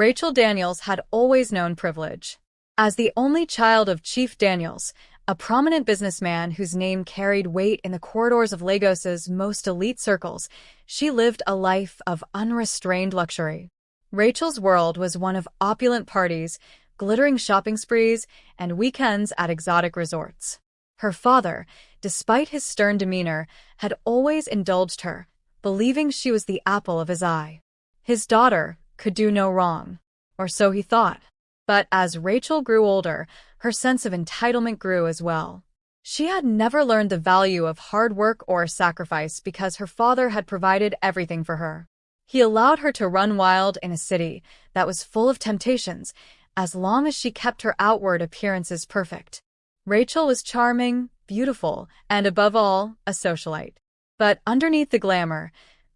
Rachel Daniels had always known privilege. As the only child of Chief Daniels, a prominent businessman whose name carried weight in the corridors of Lagos's most elite circles, she lived a life of unrestrained luxury. Rachel's world was one of opulent parties, glittering shopping sprees, and weekends at exotic resorts. Her father, despite his stern demeanor, had always indulged her, believing she was the apple of his eye. His daughter could do no wrong, or so he thought. But as Rachel grew older, her sense of entitlement grew as well. She had never learned the value of hard work or sacrifice because her father had provided everything for her. He allowed her to run wild in a city that was full of temptations, as long as she kept her outward appearances perfect. Rachel was charming, beautiful, and above all, a socialite. But underneath the glamour,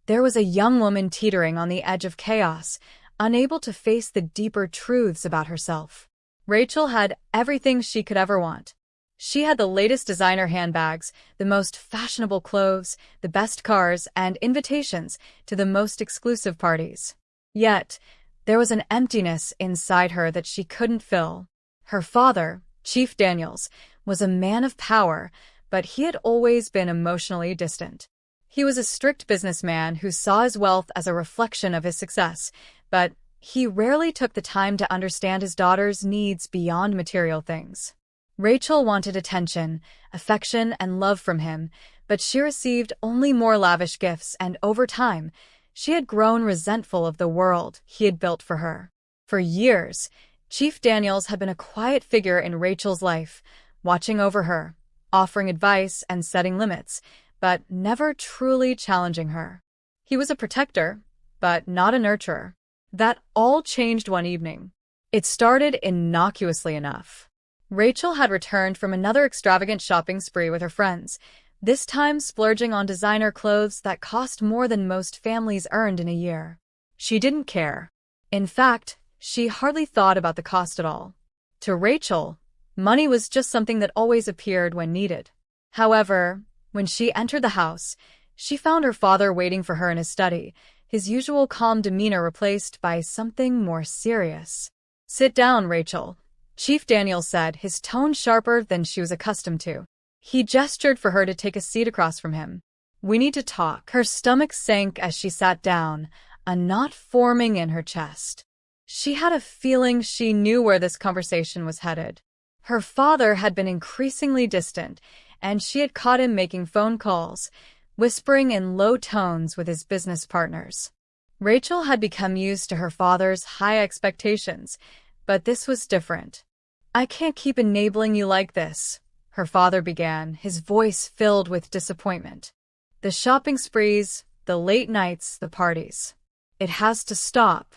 there was a young woman teetering on the edge of chaos, unable to face the deeper truths about herself. Rachel had everything she could ever want. She had the latest designer handbags, the most fashionable clothes, the best cars, and invitations to the most exclusive parties. Yet, there was an emptiness inside her that she couldn't fill. Her father, Chief Daniels, was a man of power, but he had always been emotionally distant. He was a strict businessman who saw his wealth as a reflection of his success, but he rarely took the time to understand his daughter's needs beyond material things. Rachel wanted attention, affection, and love from him, but she received only more lavish gifts, and over time, she had grown resentful of the world he had built for her. For years, Chief Daniels had been a quiet figure in Rachel's life, watching over her, offering advice and setting limits, but never truly challenging her. He was a protector, but not a nurturer. That all changed one evening. It started innocuously enough. Rachel had returned from another extravagant shopping spree with her friends, this time splurging on designer clothes that cost more than most families earned in a year. She didn't care. In fact, she hardly thought about the cost at all. To Rachel, money was just something that always appeared when needed. However, when she entered the house, she found her father waiting for her in his study, his usual calm demeanor replaced by something more serious. "Sit down, Rachel," Chief Daniels said, his tone sharper than she was accustomed to. He gestured for her to take a seat across from him. "We need to talk." Her stomach sank as she sat down, a knot forming in her chest. She had a feeling she knew where this conversation was headed. Her father had been increasingly distant, and she had caught him making phone calls, whispering in low tones with his business partners. Rachel had become used to her father's high expectations, but this was different. "I can't keep enabling you like this," her father began, his voice filled with disappointment. "The shopping sprees, the late nights, the parties. It has to stop.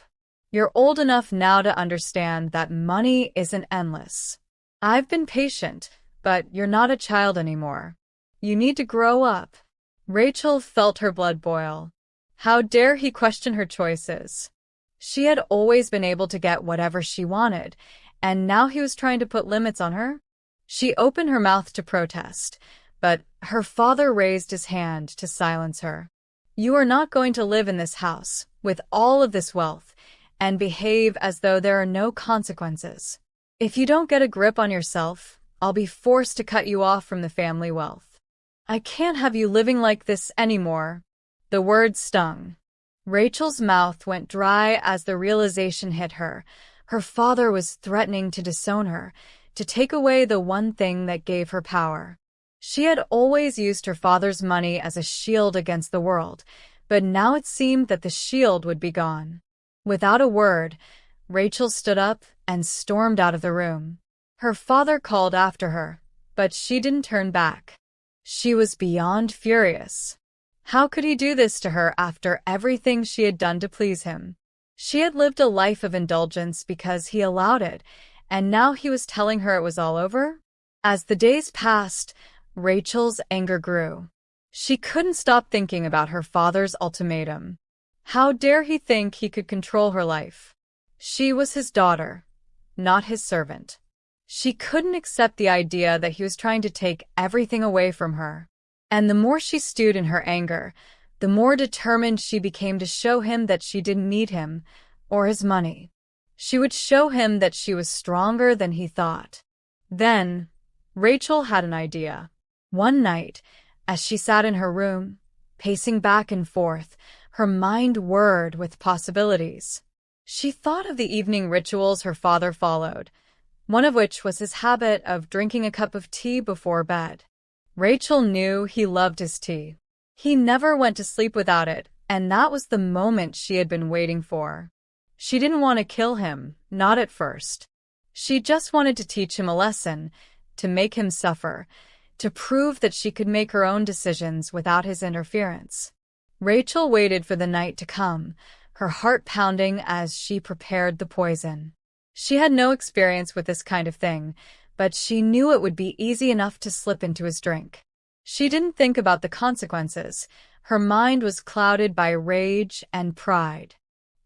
You're old enough now to understand that money isn't endless. I've been patient, but you're not a child anymore. You need to grow up." Rachel felt her blood boil. How dare he question her choices? She had always been able to get whatever she wanted, and now he was trying to put limits on her? She opened her mouth to protest, but her father raised his hand to silence her. "You are not going to live in this house, with all of this wealth, and behave as though there are no consequences. If you don't get a grip on yourself, I'll be forced to cut you off from the family wealth. I can't have you living like this anymore." The words stung. Rachel's mouth went dry as the realization hit her. Her father was threatening to disown her, to take away the one thing that gave her power. She had always used her father's money as a shield against the world, but now it seemed that the shield would be gone. Without a word, Rachel stood up and stormed out of the room. Her father called after her, but she didn't turn back. She was beyond furious. How could he do this to her after everything she had done to please him? She had lived a life of indulgence because he allowed it, and now he was telling her it was all over? As the days passed, Rachel's anger grew. She couldn't stop thinking about her father's ultimatum. How dare he think he could control her life? She was his daughter, not his servant. She couldn't accept the idea that he was trying to take everything away from her. And the more she stewed in her anger, the more determined she became to show him that she didn't need him or his money. She would show him that she was stronger than he thought. Then, Rachel had an idea. One night, as she sat in her room, pacing back and forth, her mind whirred with possibilities. She thought of the evening rituals her father followed, one of which was his habit of drinking a cup of tea before bed. Rachel knew he loved his tea. He never went to sleep without it, and that was the moment she had been waiting for. She didn't want to kill him, not at first. She just wanted to teach him a lesson, to make him suffer, to prove that she could make her own decisions without his interference. Rachel waited for the night to come, her heart pounding as she prepared the poison. She had no experience with this kind of thing, but she knew it would be easy enough to slip into his drink. She didn't think about the consequences. Her mind was clouded by rage and pride.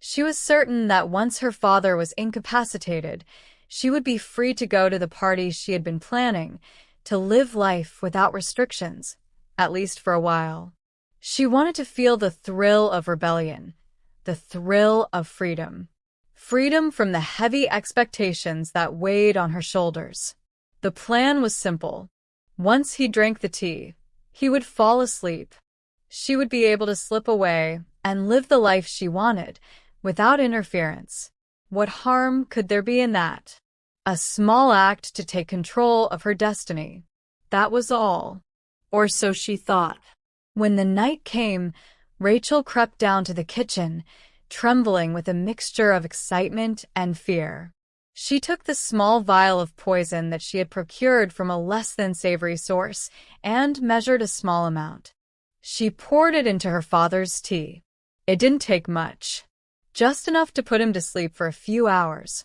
She was certain that once her father was incapacitated, she would be free to go to the parties she had been planning, to live life without restrictions, at least for a while. She wanted to feel the thrill of rebellion, the thrill of freedom. Freedom from the heavy expectations that weighed on her shoulders. The plan was simple. Once he drank the tea, he would fall asleep. She would be able to slip away and live the life she wanted, without interference. What harm could there be in that? A small act to take control of her destiny. That was all. Or so she thought. When the night came, Rachel crept down to the kitchen, trembling with a mixture of excitement and fear. She took the small vial of poison that she had procured from a less-than-savory source and measured a small amount. She poured it into her father's tea. It didn't take much, just enough to put him to sleep for a few hours.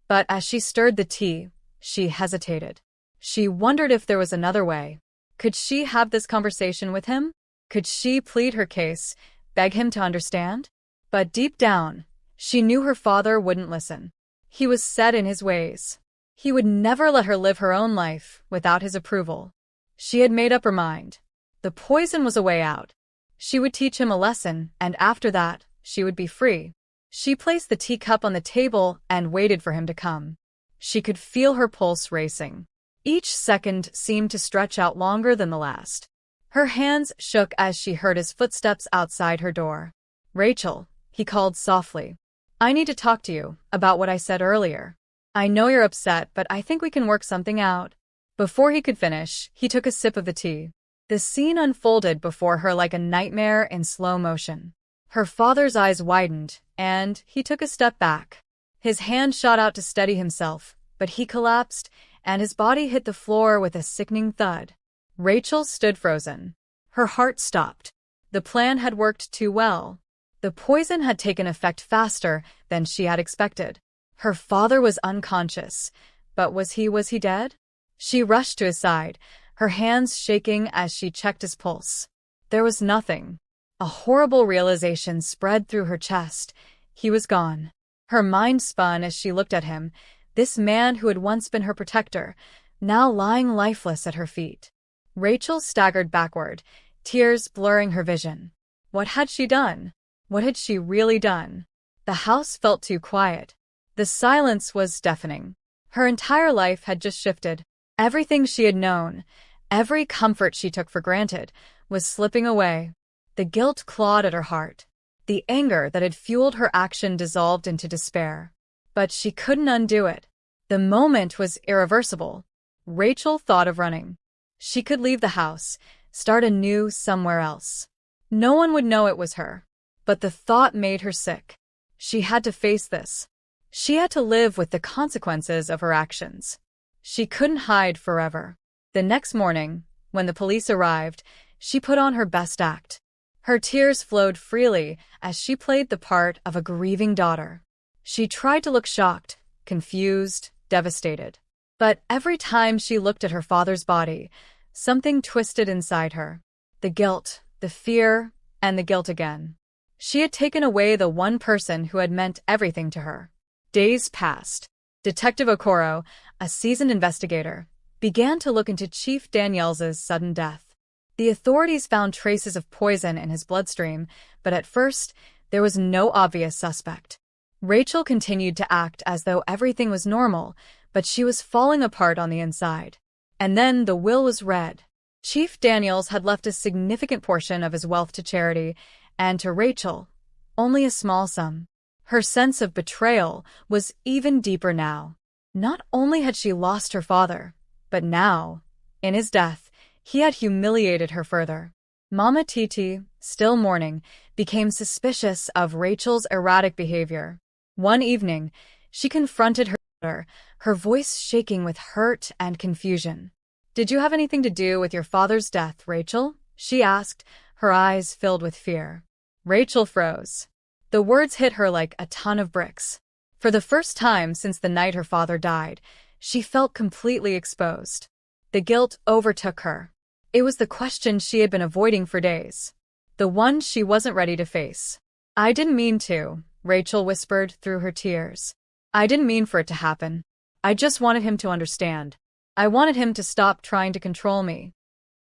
But as she stirred the tea, she hesitated. She wondered if there was another way. Could she have this conversation with him? Could she plead her case, beg him to understand? But deep down, she knew her father wouldn't listen. He was set in his ways. He would never let her live her own life without his approval. She had made up her mind. The poison was a way out. She would teach him a lesson, and after that, she would be free. She placed the teacup on the table and waited for him to come. She could feel her pulse racing. Each second seemed to stretch out longer than the last. Her hands shook as she heard his footsteps outside her door. "Rachel," he called softly. "I need to talk to you about what I said earlier. I know you're upset, but I think we can work something out." Before he could finish, he took a sip of the tea. The scene unfolded before her like a nightmare in slow motion. Her father's eyes widened, and he took a step back. His hand shot out to steady himself, but he collapsed, and his body hit the floor with a sickening thud. Rachel stood frozen. Her heart stopped. The plan had worked too well. The poison had taken effect faster than she had expected. Her father was unconscious, but was he dead? She rushed to his side, her hands shaking as she checked his pulse. There was nothing. A horrible realization spread through her chest. He was gone. Her mind spun as she looked at him, this man who had once been her protector, now lying lifeless at her feet. Rachel staggered backward, tears blurring her vision. What had she done? What had she really done? The house felt too quiet. The silence was deafening. Her entire life had just shifted. Everything she had known, every comfort she took for granted, was slipping away. The guilt clawed at her heart. The anger that had fueled her action dissolved into despair. But she couldn't undo it. The moment was irreversible. Rachel thought of running. She could leave the house, start anew somewhere else. No one would know it was her. But the thought made her sick. She had to face this. She had to live with the consequences of her actions. She couldn't hide forever. The next morning, when the police arrived, she put on her best act. Her tears flowed freely as she played the part of a grieving daughter. She tried to look shocked, confused, devastated. But every time she looked at her father's body, something twisted inside her. The guilt, the fear, and the guilt again. She had taken away the one person who had meant everything to her. Days passed. Detective Okoro, a seasoned investigator, began to look into Chief Daniels' sudden death. The authorities found traces of poison in his bloodstream, but at first, there was no obvious suspect. Rachel continued to act as though everything was normal, but she was falling apart on the inside. And then the will was read. Chief Daniels had left a significant portion of his wealth to charity, and to Rachel, only a small sum. Her sense of betrayal was even deeper now. Not only had she lost her father, but now, in his death, he had humiliated her further. Mama Titi, still mourning, became suspicious of Rachel's erratic behavior. One evening, she confronted her daughter, her voice shaking with hurt and confusion. "Did you have anything to do with your father's death, Rachel?" she asked, her eyes filled with fear. Rachel froze. The words hit her like a ton of bricks. For the first time since the night her father died, she felt completely exposed. The guilt overtook her. It was the question she had been avoiding for days. The one she wasn't ready to face. "I didn't mean to," Rachel whispered through her tears. "I didn't mean for it to happen. I just wanted him to understand. I wanted him to stop trying to control me.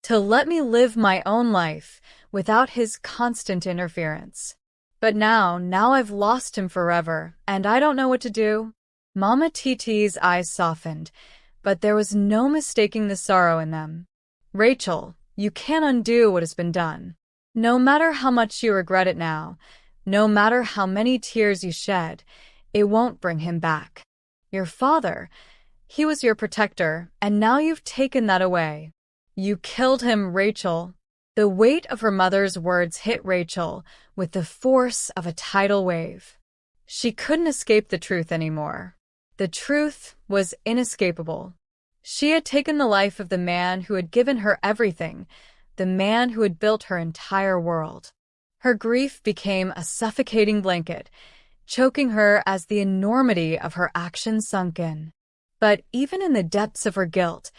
To let me live my own life without his constant interference. But now I've lost him forever, and I don't know what to do." Mama Titi's eyes softened, but there was no mistaking the sorrow in them. "Rachel, you can't undo what has been done. No matter how much you regret it now, no matter how many tears you shed, it won't bring him back. Your father, he was your protector, and now you've taken that away. You killed him, Rachel." The weight of her mother's words hit Rachel with the force of a tidal wave. She couldn't escape the truth anymore. The truth was inescapable. She had taken the life of the man who had given her everything, the man who had built her entire world. Her grief became a suffocating blanket, choking her as the enormity of her actions sunk in. But even in the depths of her guilt,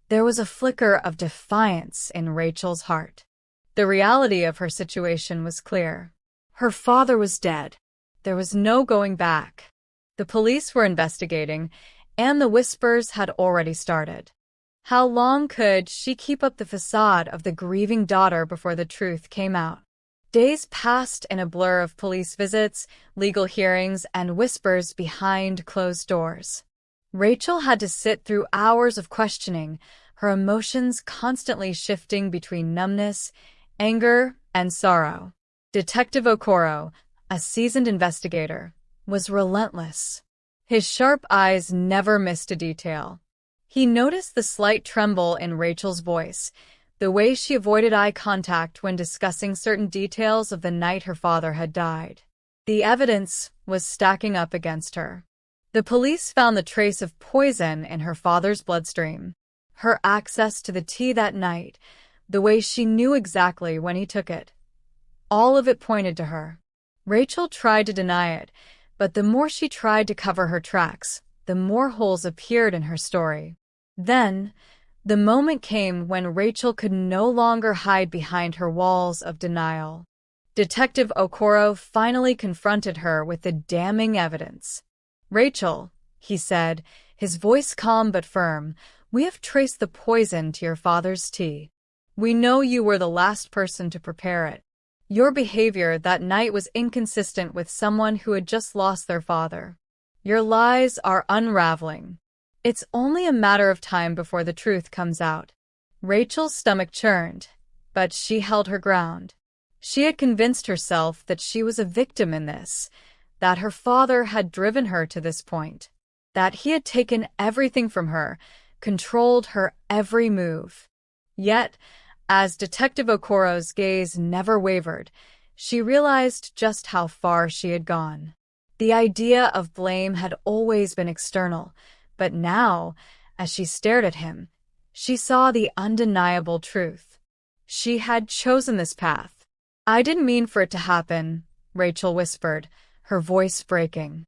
there was a flicker of defiance in Rachel's heart. The reality of her situation was clear. Her father was dead. There was no going back. The police were investigating, and the whispers had already started. How long could she keep up the facade of the grieving daughter before the truth came out? Days passed in a blur of police visits, legal hearings, and whispers behind closed doors. Rachel had to sit through hours of questioning, her emotions constantly shifting between numbness, anger, and sorrow. Detective Okoro, a seasoned investigator, was relentless. His sharp eyes never missed a detail. He noticed the slight tremble in Rachel's voice, the way she avoided eye contact when discussing certain details of the night her father had died. The evidence was stacking up against her. The police found the trace of poison in her father's bloodstream. Her access to the tea that night, the way she knew exactly when he took it. All of it pointed to her. Rachel tried to deny it, but the more she tried to cover her tracks, the more holes appeared in her story. Then, the moment came when Rachel could no longer hide behind her walls of denial. Detective Okoro finally confronted her with the damning evidence. "Rachel," he said, his voice calm but firm, "we have traced the poison to your father's tea. We know you were the last person to prepare it. Your behavior that night was inconsistent with someone who had just lost their father. Your lies are unraveling. It's only a matter of time before the truth comes out." Rachel's stomach churned, but she held her ground. She had convinced herself that she was a victim in this, that her father had driven her to this point, that he had taken everything from her, controlled her every move. Yet, as Detective Okoro's gaze never wavered, she realized just how far she had gone. The idea of blame had always been external, but now, as she stared at him, she saw the undeniable truth. She had chosen this path. "I didn't mean for it to happen," Rachel whispered, her voice breaking.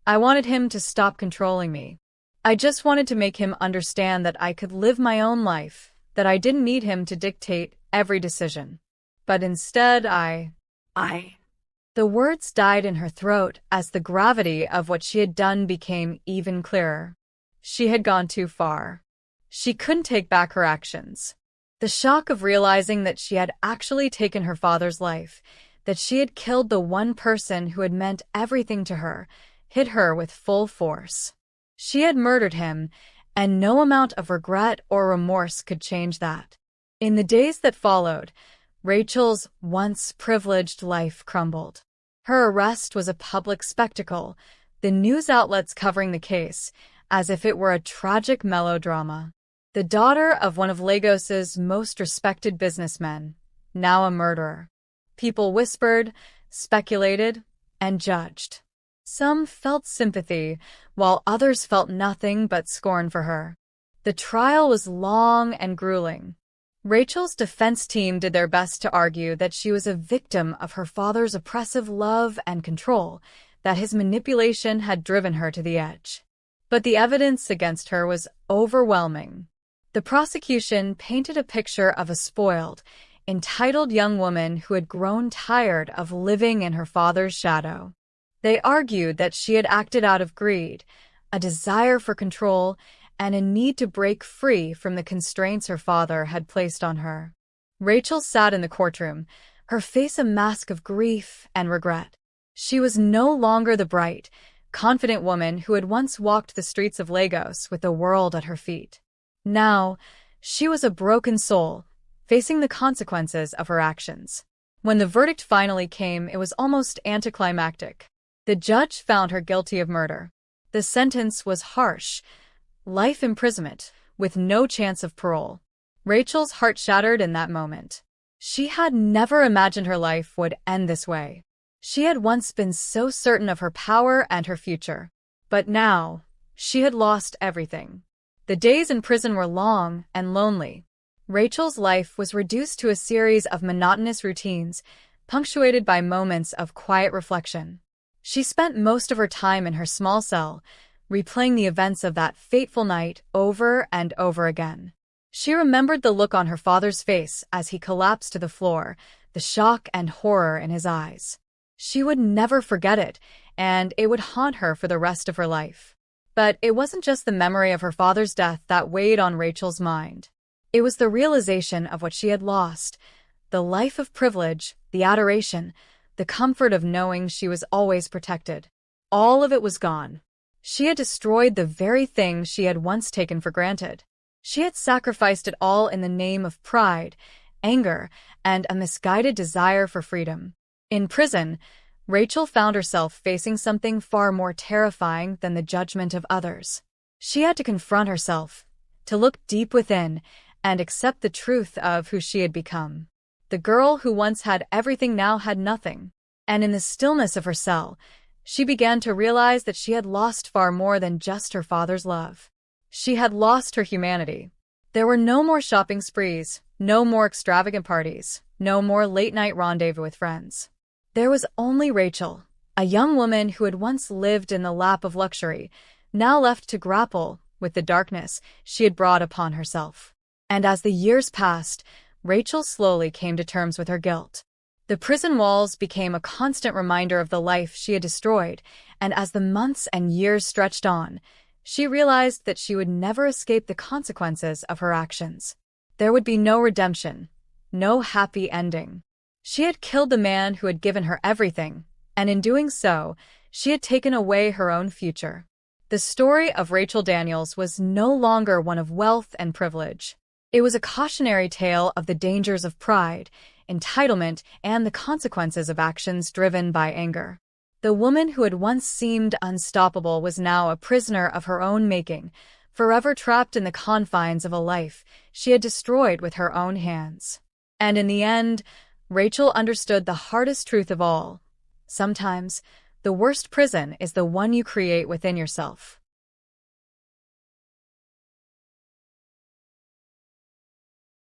"I wanted him to stop controlling me. I just wanted to make him understand that I could live my own life, that I didn't need him to dictate every decision. But instead, I... The words died in her throat as the gravity of what she had done became even clearer. She had gone too far. She couldn't take back her actions. The shock of realizing that she had actually taken her father's life, that she had killed the one person who had meant everything to her, hit her with full force. She had murdered him, and no amount of regret or remorse could change that. In the days that followed, Rachel's once privileged life crumbled. Her arrest was a public spectacle, the news outlets covering the case as if it were a tragic melodrama. The daughter of one of Lagos's most respected businessmen, now a murderer. People whispered, speculated, and judged. Some felt sympathy, while others felt nothing but scorn for her. The trial was long and grueling. Rachel's defense team did their best to argue that she was a victim of her father's oppressive love and control, that his manipulation had driven her to the edge. But the evidence against her was overwhelming. The prosecution painted a picture of a spoiled, entitled young woman who had grown tired of living in her father's shadow. They argued that she had acted out of greed, a desire for control, and a need to break free from the constraints her father had placed on her. Rachel sat in the courtroom, her face a mask of grief and regret. She was no longer the bright, confident woman who had once walked the streets of Lagos with the world at her feet. Now, she was a broken soul, facing the consequences of her actions. When the verdict finally came, it was almost anticlimactic. The judge found her guilty of murder. The sentence was harsh, life imprisonment, with no chance of parole. Rachel's heart shattered in that moment. She had never imagined her life would end this way. She had once been so certain of her power and her future. But now, she had lost everything. The days in prison were long and lonely. Rachel's life was reduced to a series of monotonous routines, punctuated by moments of quiet reflection. She spent most of her time in her small cell, replaying the events of that fateful night over and over again. She remembered the look on her father's face as he collapsed to the floor, the shock and horror in his eyes. She would never forget it, and it would haunt her for the rest of her life. But it wasn't just the memory of her father's death that weighed on Rachel's mind. It was the realization of what she had lost, the life of privilege, the adoration, the comfort of knowing she was always protected. All of it was gone. She had destroyed the very thing she had once taken for granted. She had sacrificed it all in the name of pride, anger, and a misguided desire for freedom. In prison, Rachel found herself facing something far more terrifying than the judgment of others. She had to confront herself, to look deep within, and accept the truth of who she had become. The girl who once had everything now had nothing. And in the stillness of her cell, she began to realize that she had lost far more than just her father's love. She had lost her humanity. There were no more shopping sprees, no more extravagant parties, no more late-night rendezvous with friends. There was only Rachel, a young woman who had once lived in the lap of luxury, now left to grapple with the darkness she had brought upon herself. And as the years passed, Rachel slowly came to terms with her guilt. The prison walls became a constant reminder of the life she had destroyed, and as the months and years stretched on, she realized that she would never escape the consequences of her actions. There would be no redemption, no happy ending. She had killed the man who had given her everything, and in doing so, she had taken away her own future. The story of Rachel Daniels was no longer one of wealth and privilege. It was a cautionary tale of the dangers of pride, entitlement, and the consequences of actions driven by anger. The woman who had once seemed unstoppable was now a prisoner of her own making, forever trapped in the confines of a life she had destroyed with her own hands. And in the end, Rachel understood the hardest truth of all. Sometimes, the worst prison is the one you create within yourself.